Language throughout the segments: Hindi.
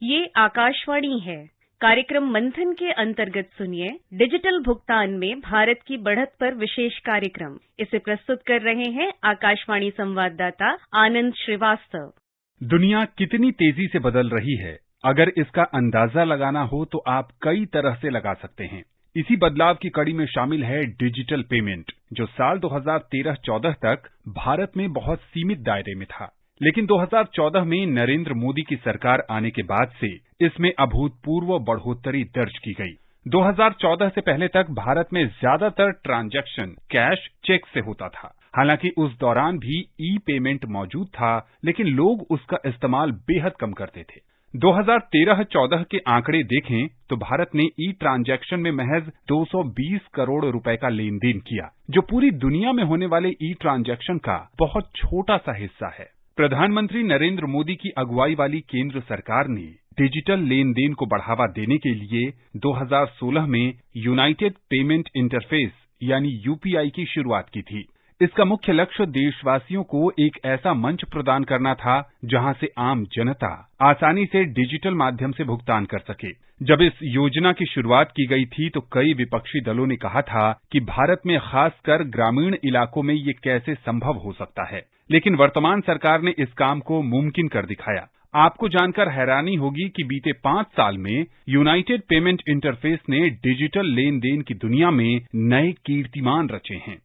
ये आकाशवाणी है। कार्यक्रम मंथन के अंतर्गत सुनिए डिजिटल भुगतान में भारत की बढ़त पर विशेष कार्यक्रम। इसे प्रस्तुत कर रहे हैं आकाशवाणी संवाददाता आनंद श्रीवास्तव। दुनिया कितनी तेजी से बदल रही है, अगर इसका अंदाजा लगाना हो तो आप कई तरह से लगा सकते हैं। इसी बदलाव की कड़ी में शामिल है डिजिटल पेमेंट, जो साल 2013-14 तक भारत में बहुत सीमित दायरे में था। लेकिन 2014 में नरेंद्र मोदी की सरकार आने के बाद से इसमें अभूतपूर्व बढ़ोतरी दर्ज की गई। 2014 से पहले तक भारत में ज्यादातर ट्रांजैक्शन कैश, चेक से होता था। हालांकि उस दौरान भी ई पेमेंट मौजूद था, लेकिन लोग उसका इस्तेमाल बेहद कम करते थे। 2013-14 के आंकड़े देखें तो भारत ने ई ट्रांजैक्शन में महज 220 करोड़ रुपए का लेन देन किया, जो पूरी दुनिया में होने वाले ई ट्रांजैक्शन का बहुत छोटा सा हिस्सा है। प्रधानमंत्री नरेंद्र मोदी की अगुवाई वाली केंद्र सरकार ने डिजिटल लेन देन को बढ़ावा देने के लिए 2016 में यूनाइटेड पेमेंट इंटरफेस यानी यूपीआई की शुरुआत की थी। इसका मुख्य लक्ष्य देशवासियों को एक ऐसा मंच प्रदान करना था जहां से आम जनता आसानी से डिजिटल माध्यम से भुगतान कर सके। जब इस योजना की शुरुआत की गई थी तो कई विपक्षी दलों ने कहा था कि भारत में खासकर ग्रामीण इलाकों में ये कैसे संभव हो सकता है, लेकिन वर्तमान सरकार ने इस काम को मुमकिन कर दिखाया। आपको जानकर हैरानी होगी कि बीते 5 साल में यूनाइटेड पेमेंट इंटरफेस ने डिजिटल लेन देन की दुनिया में नए कीर्तिमान रचे हैं।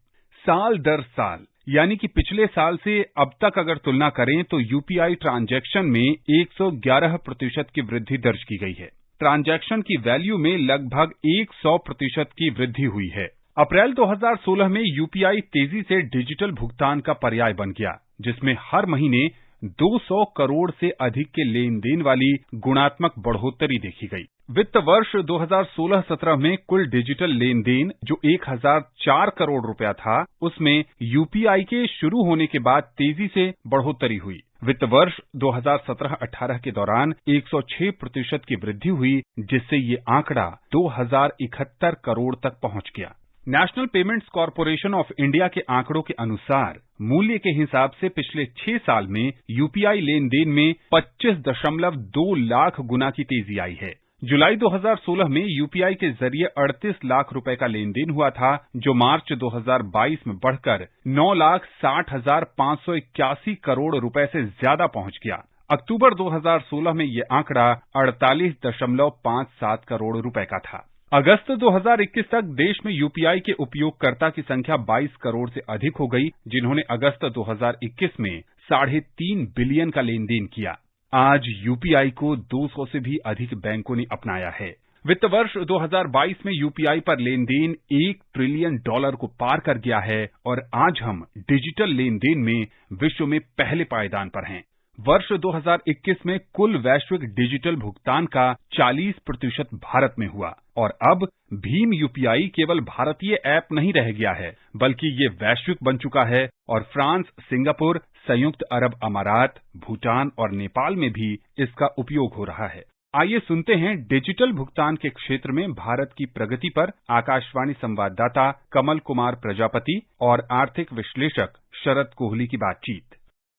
साल दर साल, यानी कि पिछले साल से अब तक अगर तुलना करें तो यूपीआई ट्रांजैक्शन में 111% की वृद्धि दर्ज की गई है। ट्रांजैक्शन की वैल्यू में लगभग 100% की वृद्धि हुई है। अप्रैल 2016 में यूपीआई तेजी से डिजिटल भुगतान का पर्याय बन गया, जिसमें हर महीने 200 करोड़ से अधिक के लेन देन वाली गुणात्मक बढ़ोतरी देखी गई। वित्त वर्ष 2016-17 में कुल डिजिटल लेन देन जो 1004 करोड़ रुपया था, उसमें यूपीआई के शुरू होने के बाद तेजी से बढ़ोतरी हुई। वित्त वर्ष 2017-18 के दौरान 106% की वृद्धि हुई, जिससे ये आंकड़ा 2071 करोड़ तक पहुंच गया। National payments corporation of India के आंकड़ों के अनुसार मूल्य के हिसाब से पिछले 6 साल में यूपीआई लेन देन में 25.2 लाख गुना की तेजी आई है। जुलाई 2016 में यूपीआई के जरिए 38 लाख रुपए का लेन देन हुआ था, जो मार्च 2022 में बढ़कर 9,60,581 करोड़ रुपए से ज्यादा पहुंच गया। अक्टूबर 2016 में यह आंकड़ा 48.57 करोड़ रुपए का था। अगस्त 2021 तक देश में यूपीआई के उपयोगकर्ता की संख्या 22 करोड़ से अधिक हो गई, जिन्होंने अगस्त 2021 में 3.5 बिलियन का लेन देन किया। आज यूपीआई को 200 से भी अधिक बैंकों ने अपनाया है। वित्त वर्ष 2022 में यूपीआई पर लेन देन $1 ट्रिलियन को पार कर गया है और आज हम डिजिटल लेन देन में विश्व में पहले पायदान पर हैं। वर्ष 2021 में कुल वैश्विक डिजिटल भुगतान का 40% भारत में हुआ और अब भीम यूपीआई केवल भारतीय ऐप नहीं रह गया है, बल्कि ये वैश्विक बन चुका है और फ्रांस, सिंगापुर, संयुक्त अरब अमारात, भूटान और नेपाल में भी इसका उपयोग हो रहा है। आइए सुनते हैं डिजिटल भुगतान के क्षेत्र में भारत की प्रगति पर आकाशवाणी संवाददाता कमल कुमार प्रजापति और आर्थिक विश्लेषक शरद कोहली की बातचीत।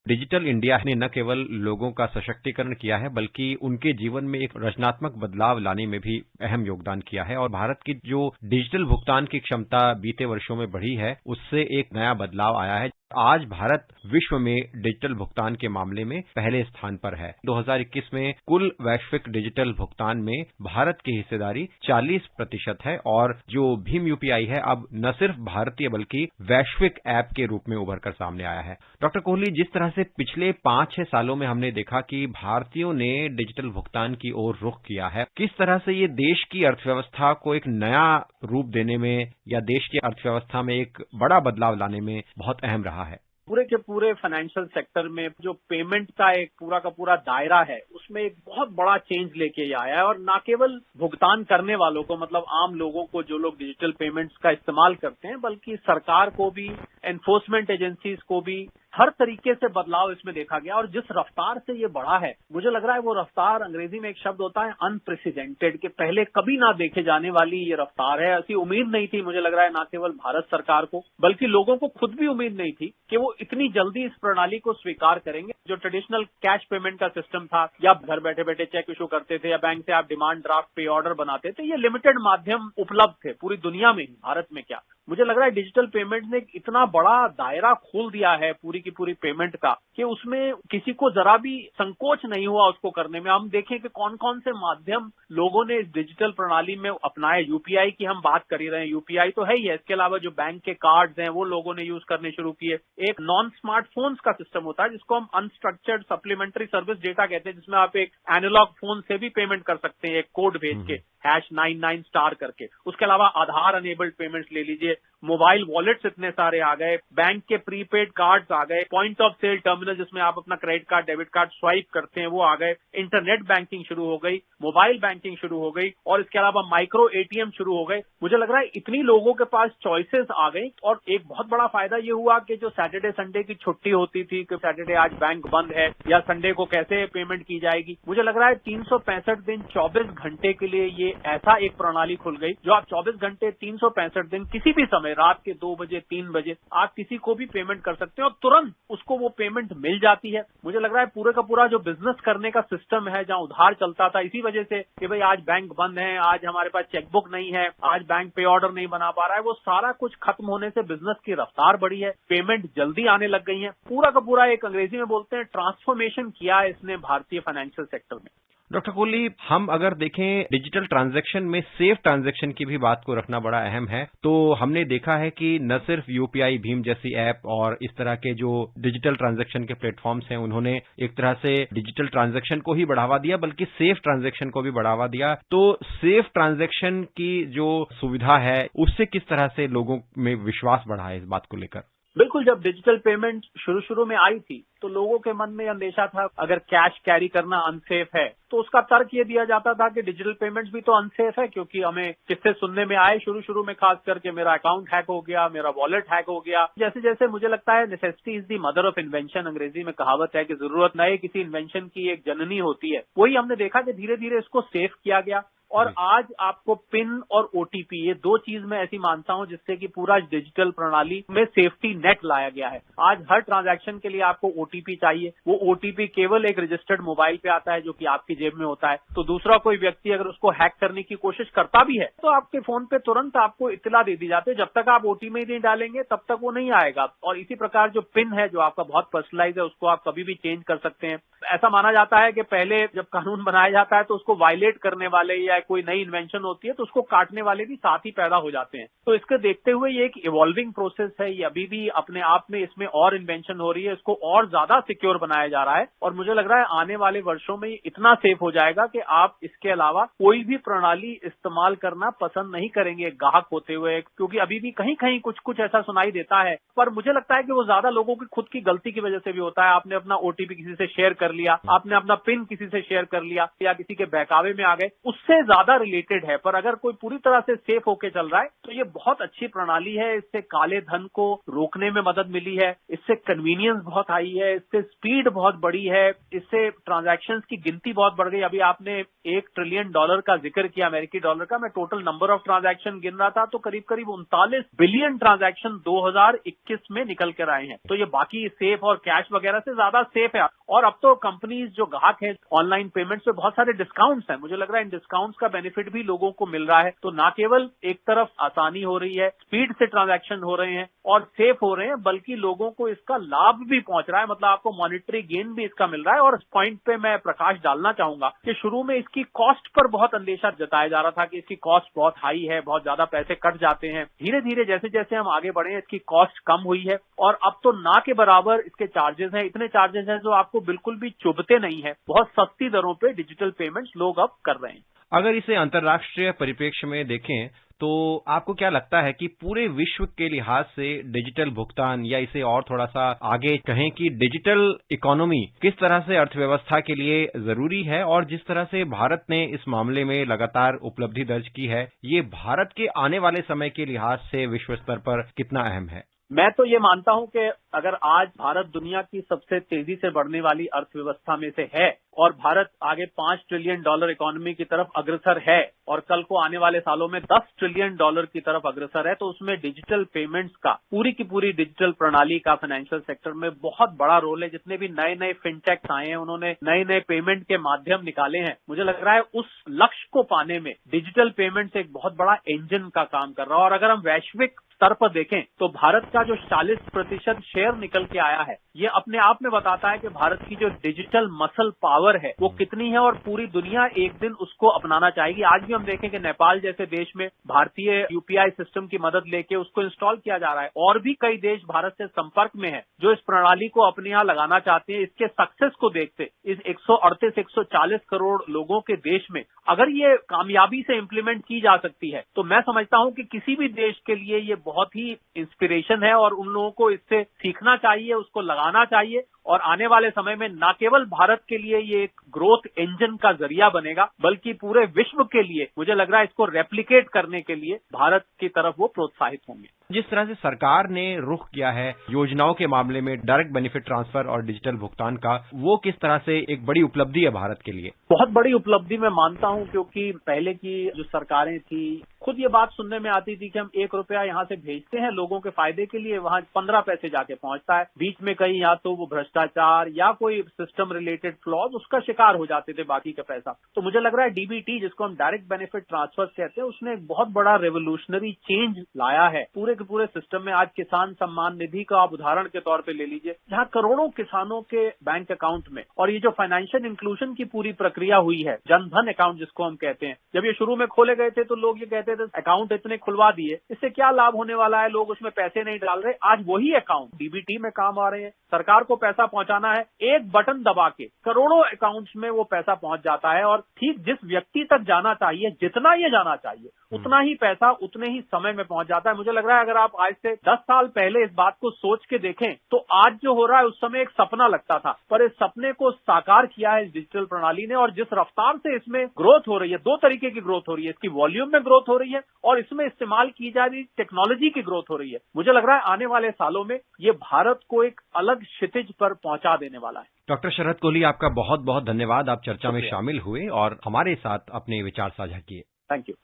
डिजिटल इंडिया ने न केवल लोगों का सशक्तिकरण किया है, बल्कि उनके जीवन में एक रचनात्मक बदलाव लाने में भी अहम योगदान किया है और भारत की जो डिजिटल भुगतान की क्षमता बीते वर्षों में बढ़ी है, उससे एक नया बदलाव आया है। आज भारत विश्व में डिजिटल भुगतान के मामले में पहले स्थान पर है। 2021 में कुल वैश्विक डिजिटल भुगतान में भारत की हिस्सेदारी 40% है और जो भीम यूपीआई है अब न सिर्फ भारतीय बल्कि वैश्विक ऐप के रूप में उभर कर सामने आया है। डॉक्टर कोहली, जिस तरह से पिछले 5-6 सालों में हमने देखा कि भारतीयों ने डिजिटल भुगतान की ओर रुख किया है, किस तरह से ये देश की अर्थव्यवस्था को एक नया रूप देने में या देश की अर्थव्यवस्था में एक बड़ा बदलाव लाने में बहुत अहम रहा है? पूरे के पूरे फाइनेंशियल सेक्टर में जो पेमेंट का एक पूरा का पूरा दायरा है, उसमें एक बहुत बड़ा चेंज लेके आया है और न केवल भुगतान करने वालों को, मतलब आम लोगों को जो लोग डिजिटल पेमेंट्स का इस्तेमाल करते हैं, बल्कि सरकार को भी, एनफोर्समेंट एजेंसीज को भी, हर तरीके से बदलाव इसमें देखा गया और जिस रफ्तार से ये बढ़ा है, मुझे लग रहा है वो रफ्तार, अंग्रेजी में एक शब्द होता है अनप्रेसिडेंटेड, कि पहले कभी ना देखे जाने वाली ये रफ्तार है। ऐसी उम्मीद नहीं थी, मुझे लग रहा है ना केवल भारत सरकार को बल्कि लोगों को खुद भी उम्मीद नहीं थी कि वो इतनी जल्दी इस प्रणाली को स्वीकार करेंगे। जो ट्रेडिशनल कैश पेमेंट का सिस्टम था, या घर बैठे बैठे चेक इशू करते थे या बैंक से आप डिमांड ड्राफ्ट पे ऑर्डर बनाते थे, ये लिमिटेड माध्यम उपलब्ध थे पूरी दुनिया में ही, भारत में क्या। मुझे लग रहा है डिजिटल पेमेंट ने इतना बड़ा दायरा खोल दिया है पूरी की पूरी पेमेंट का कि उसमें किसी को जरा भी संकोच नहीं हुआ उसको करने में। हम देखें कि कौन कौन से माध्यम लोगों ने इस डिजिटल प्रणाली में अपनाए। यूपीआई की हम बात कर ही रहे हैं, यूपीआई तो है ही है, इसके अलावा जो बैंक के कार्ड्स हैं वो लोगों ने यूज करने शुरू किए। एक नॉन स्मार्टफोन्स का सिस्टम होता है जिसको हम अनस्ट्रक्चर्ड सप्लीमेंट्री सर्विस डेटा कहते हैं, जिसमें आप एक एनालॉग फोन से भी पेमेंट कर सकते हैं, एक कोड भेज के #99 करके। उसके अलावा आधार अनेबल्ड पेमेंट्स ले लीजिए, मोबाइल वॉलेट्स इतने सारे आ गए, बैंक के प्रीपेड कार्ड्स आ गए, पॉइंट ऑफ सेल टर्मिनल जिसमें आप अपना credit card debit card swipe करते हैं वो आ गए, इंटरनेट बैंकिंग शुरू हो गई, मोबाइल बैंकिंग शुरू हो गई और इसके अलावा माइक्रो एटीएम शुरू हो गए। मुझे लग रहा है इतनी लोगों के पास चॉइसेस आ गई और एक बहुत बड़ा फायदा ये हुआ कि जो सैटरडे संडे की छुट्टी होती थी कि सैटरडे आज बैंक बंद है या संडे को कैसे पेमेंट की जाएगी, मुझे लग रहा है 365 दिन 24 घंटे के लिए ये ऐसा एक प्रणाली खुल गई जो आप 24 घंटे 365 दिन किसी भी समय, रात के 2 बजे 3 बजे आप किसी को भी पेमेंट कर सकते हैं और तुरंत उसको वो पेमेंट मिल जाती है। मुझे लग रहा है पूरे का पूरा जो बिजनेस करने का सिस्टम है, जहां उधार चलता था इसी वजह से कि भाई आज बैंक बंद है, आज हमारे पास चेकबुक नहीं है, आज बैंक पे ऑर्डर नहीं बना पा रहा है, वो सारा कुछ खत्म होने से बिजनेस की रफ्तार बढ़ी है, पेमेंट जल्दी आने लग गई है। पूरा का पूरा एक अंग्रेजी में बोलते हैं ट्रांसफॉर्मेशन किया है इसने भारतीय फाइनेंशियल सेक्टर में। डॉक्टर कोहली, हम अगर देखें डिजिटल ट्रांजैक्शन में सेफ ट्रांजैक्शन की भी बात को रखना बड़ा अहम है। तो हमने देखा है कि न सिर्फ यूपीआई भीम जैसी ऐप और इस तरह के जो डिजिटल ट्रांजैक्शन के प्लेटफॉर्म्स हैं उन्होंने एक तरह से डिजिटल ट्रांजैक्शन को ही बढ़ावा दिया बल्कि सेफ ट्रांजैक्शन को भी बढ़ावा दिया। तो सेफ ट्रांजैक्शन की जो सुविधा है उससे किस तरह से लोगों में विश्वास बढ़ा है इस बात को लेकर? बिल्कुल, जब डिजिटल पेमेंट शुरू में आई थी तो लोगों के मन में अंदेशा था अगर कैश कैरी करना अनसेफ है तो उसका तर्क ये दिया जाता था कि डिजिटल पेमेंट्स भी तो अनसेफ है, क्योंकि हमें किससे सुनने में आए शुरू में खास करके मेरा अकाउंट हैक हो गया, मेरा वॉलेट हैक हो गया। जैसे जैसे मुझे लगता है necessity is the mother of invention, अंग्रेजी में कहावत है कि जरूरत नए किसी इन्वेंशन की एक जननी होती है। वही हमने देखा कि धीरे धीरे इसको सेफ किया गया और आज आपको पिन और ओटीपी, ये दो चीज मैं ऐसी मानता हूं जिससे कि पूरा डिजिटल प्रणाली में सेफ्टी नेट लाया गया है। आज हर ट्रांजैक्शन के लिए आपको ओटीपी चाहिए, वो ओटीपी केवल एक रजिस्टर्ड मोबाइल पे आता है जो कि आपकी जेब में होता है। तो दूसरा कोई व्यक्ति अगर उसको हैक करने की कोशिश करता भी है तो आपके फोन पे तुरंत आपको इत्तला दे दी जाती है, जब तक आप ओटीपी नहीं डालेंगे तब तक वो नहीं आएगा। और इसी प्रकार जो पिन है जो आपका बहुत पर्सनलाइज है उसको आप कभी भी चेंज कर सकते हैं। ऐसा माना जाता है कि पहले जब कानून बनाया जाता है तो उसको वायलेट करने वाले या कोई नई इन्वेंशन होती है तो उसको काटने वाले भी साथ ही पैदा हो जाते हैं। तो इसको देखते हुए ये एक इवॉल्विंग प्रोसेस है, ये अभी भी अपने आप में इसमें और इन्वेंशन हो रही है, इसको और ज्यादा सिक्योर बनाया जा रहा है और मुझे लग रहा है आने वाले वर्षों में ये इतना सेफ हो जाएगा कि आप इसके अलावा कोई भी प्रणाली इस्तेमाल करना पसंद नहीं करेंगे ग्राहक होते हुए, क्योंकि अभी भी कहीं कहीं कुछ ऐसा सुनाई देता है। पर मुझे लगता है कि वो ज्यादा लोगों की खुद की गलती की वजह से भी होता है। आपने अपना ओटीपी किसी से शेयर कर लिया, आपने अपना पिन किसी से शेयर कर लिया या किसी के बहकावे में आ गए, उससे ज्यादा रिलेटेड है। पर अगर कोई पूरी तरह से सेफ होके चल रहा है तो ये बहुत अच्छी प्रणाली है। इससे काले धन को रोकने में मदद मिली है, इससे कन्वीनियंस बहुत आई है, इससे स्पीड बहुत बढ़ी है, इससे ट्रांजैक्शंस की गिनती बहुत बढ़ गई। अभी आपने $1 ट्रिलियन का जिक्र किया, अमेरिकी डॉलर का। मैं टोटल नंबर ऑफ ट्रांजैक्शन गिन रहा था तो करीब 39 बिलियन ट्रांजैक्शन 2021 में निकल कर आए हैं। तो ये बाकी सेफ और कैश वगैरह से ज्यादा सेफ है। और अब तो कंपनीज जो ग्राहक है ऑनलाइन पेमेंट्स पे बहुत सारे डिस्काउंट्स हैं, मुझे लग रहा है इन डिस्काउंट्स का बेनिफिट भी लोगों को मिल रहा है। तो ना केवल एक तरफ आसानी हो रही है, स्पीड से ट्रांजैक्शन हो रहे हैं और सेफ हो रहे हैं, बल्कि लोगों को इसका लाभ भी पहुंच रहा है, मतलब आपको मॉनिटरी गेन भी इसका मिल रहा है। और इस पॉइंट पे मैं प्रकाश डालना चाहूंगा कि शुरू में इसकी कॉस्ट पर बहुत अंदेशा जताया जा रहा था कि इसकी कॉस्ट बहुत हाई है, बहुत ज्यादा पैसे कट जाते हैं। धीरे धीरे जैसे जैसे हम आगे बढ़े इसकी कॉस्ट कम हुई है और अब तो ना के बराबर इसके चार्जेस हैं। इतने चार्जेस हैं जो आपको बिल्कुल भी चुभते नहीं है। बहुत सस्ती दरों पे डिजिटल पेमेंट्स लोग अब कर रहे हैं। अगर इसे अंतर्राष्ट्रीय परिप्रेक्ष्य में देखें तो आपको क्या लगता है कि पूरे विश्व के लिहाज से डिजिटल भुगतान, या इसे और थोड़ा सा आगे कहें कि डिजिटल इकोनॉमी किस तरह से अर्थव्यवस्था के लिए जरूरी है, और जिस तरह से भारत ने इस मामले में लगातार उपलब्धि दर्ज की है, ये भारत के आने वाले समय के लिहाज से विश्व स्तर पर कितना अहम है? मैं तो ये मानता हूं कि अगर आज भारत दुनिया की सबसे तेजी से बढ़ने वाली अर्थव्यवस्था में से है और भारत आगे $5 ट्रिलियन इकोनॉमी की तरफ अग्रसर है और कल को आने वाले सालों में $10 ट्रिलियन की तरफ अग्रसर है, तो उसमें डिजिटल पेमेंट्स का पूरी की पूरी डिजिटल प्रणाली का फाइनेंशियल सेक्टर में बहुत बड़ा रोल है। जितने भी नए नए फिनटेक्स आए हैं, उन्होंने नए नए पेमेंट के माध्यम निकाले हैं। मुझे लग रहा है उस लक्ष्य को पाने में डिजिटल पेमेंट्स एक बहुत बड़ा इंजन का काम कर रहा है। और अगर हम वैश्विक स्तर पर देखें तो भारत का जो 40% शेयर निकल के आया है, ये अपने आप में बताता है कि भारत की जो डिजिटल मसल पावर है वो कितनी है और पूरी दुनिया एक दिन उसको अपनाना चाहेगी। आज भी हम देखें कि नेपाल जैसे देश में भारतीय यूपीआई सिस्टम की मदद लेके उसको इंस्टॉल किया जा रहा है और भी कई देश भारत से संपर्क में है जो इस प्रणाली को अपने यहाँ लगाना चाहते हैं। इसके सक्सेस को देखते इस 140 करोड़ लोगों के देश में अगर ये कामयाबी से इम्प्लीमेंट की जा सकती है तो मैं समझता हूं कि किसी भी देश के लिए ये बहुत ही इंस्पिरेशन है और उन लोगों को इससे सीखना चाहिए, उसको लगाना चाहिए और आने वाले समय में न केवल भारत के लिए ये एक ग्रोथ इंजन का जरिया बनेगा बल्कि पूरे विश्व के लिए मुझे लग रहा है इसको रेप्लिकेट करने के लिए भारत की तरफ वो प्रोत्साहित होंगे। जिस तरह से सरकार ने रुख किया है योजनाओं के मामले में डायरेक्ट बेनिफिट ट्रांसफर और डिजिटल भुगतान का, वो किस तरह से एक बड़ी उपलब्धि है भारत के लिए? बहुत बड़ी उपलब्धि मैं मानता हूं क्योंकि पहले की जो सरकारें थी खुद ये बात सुनने में आती थी कि हम ₹1 यहाँ से भेजते हैं लोगों के फायदे के लिए, वहां 15 पैसे जाके पहुंचता है। बीच में कहीं या तो वो भ्रष्टाचार या कोई सिस्टम रिलेटेड फ्लॉज उसका शिकार हो जाते थे बाकी का पैसा। तो मुझे लग रहा है डीबीटी, जिसको हम डायरेक्ट बेनिफिट ट्रांसफर कहते हैं, उसने एक बहुत बड़ा रेवोल्यूशनरी चेंज लाया है पूरे के पूरे सिस्टम में। आज किसान सम्मान निधि का आप उदाहरण के तौर पर ले लीजिए, जहां करोड़ों किसानों के बैंक अकाउंट में, और ये जो फाइनेंशियल इंक्लूजन की पूरी प्रक्रिया हुई है, जनधन अकाउंट जिसको हम कहते हैं, जब ये शुरू में खोले गए थे तो लोग ये कहते थे अकाउंट इतने खुलवा दिए, इससे क्या लाभ होने वाला है, लोग उसमें पैसे नहीं डाल रहे। आज वही अकाउंट डीबीटी में काम आ रहे हैं। सरकार को पैसा पहुंचाना है, एक बटन दबा के करोड़ों अकाउंट्स में वो पैसा पहुंच जाता है और ठीक जिस व्यक्ति तक जाना चाहिए, जितना ये जाना चाहिए, उतना ही पैसा उतने ही समय में पहुंच जाता है। मुझे लग रहा है अगर आप आज से 10 साल पहले इस बात को सोच के देखें तो आज जो हो रहा है उस समय एक सपना लगता था, पर इस सपने को साकार किया है इस डिजिटल प्रणाली ने। और जिस रफ्तार से इसमें ग्रोथ हो रही है, 2 तरीके की ग्रोथ हो रही है, इसकी वॉल्यूम में ग्रोथ हो रही है और इसमें इस्तेमाल की जा रही टेक्नोलॉजी की ग्रोथ हो रही है। मुझे लग रहा है आने वाले सालों में ये भारत को एक अलग क्षितिज पर पहुंचा देने वाला है। डॉक्टर शरद कोहली, आपका बहुत बहुत धन्यवाद। आप चर्चा में शामिल हुए और हमारे साथ अपने विचार साझा किए। Thank you.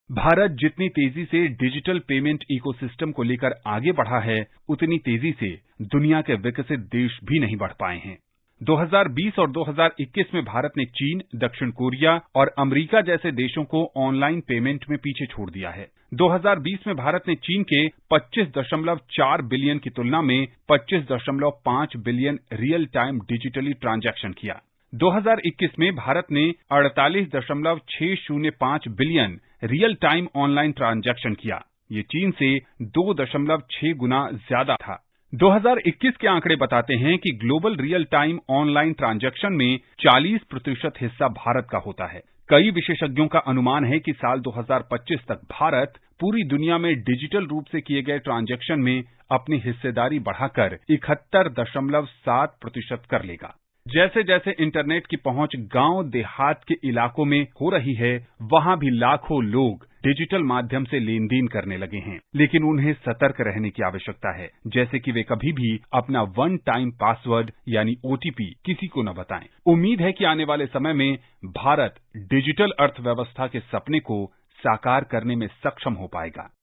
भारत जितनी तेजी से डिजिटल पेमेंट इकोसिस्टम को लेकर आगे बढ़ा है, उतनी तेजी से दुनिया के विकसित देश भी नहीं बढ़ पाए हैं। 2020 और 2021 में भारत ने चीन, दक्षिण कोरिया और अमेरिका जैसे देशों को ऑनलाइन पेमेंट में पीछे छोड़ दिया है। 2020 में भारत ने चीन के 25.4 बिलियन की तुलना में 25.5 billion real time digitally transaction किया। 2021 में भारत ने 48.605 billion real time online transaction किया। ये चीन से 2.6 गुना ज्यादा था। 2021 के आंकड़े बताते हैं कि global real time online transaction में 40% हिस्सा भारत का होता है। कई विशेषज्ञों का अनुमान है कि साल 2025 तक भारत पूरी दुनिया में डिजिटल रूप से किए गए ट्रांजैक्शन में अपनी हिस्सेदारी बढ़ाकर 71.7% कर लेगा। जैसे जैसे इंटरनेट की पहुंच गांव देहात के इलाकों में हो रही है, वहां भी लाखों लोग डिजिटल माध्यम से लेन देन करने लगे हैं, लेकिन उन्हें सतर्क रहने की आवश्यकता है, जैसे कि वे कभी भी अपना वन टाइम पासवर्ड यानी ओटीपी किसी को न बताएं। उम्मीद है कि आने वाले समय में भारत डिजिटल अर्थव्यवस्था के सपने को साकार करने में सक्षम हो पाएगा।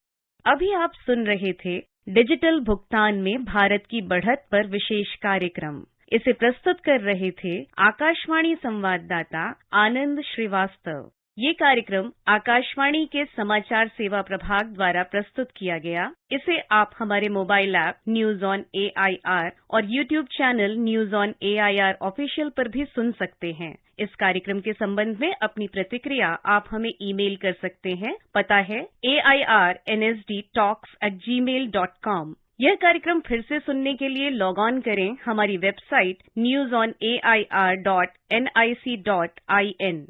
अभी आप सुन रहे थे डिजिटल भुगतान में भारत की बढ़त पर विशेष कार्यक्रम। इसे प्रस्तुत कर रहे थे आकाशवाणी संवाददाता आनंद श्रीवास्तव। ये कार्यक्रम आकाशवाणी के समाचार सेवा प्रभाग द्वारा प्रस्तुत किया गया। इसे आप हमारे mobile app news on AIR और YouTube channel news on AIR official पर भी सुन सकते हैं। इस कार्यक्रम के संबंध में अपनी प्रतिक्रिया आप हमें ईमेल कर सकते हैं। पता है airnsdtalks@gmail.com। यह कार्यक्रम फिर से सुनने के लिए लॉग ऑन करें हमारी वेबसाइट newsonair.nic.in।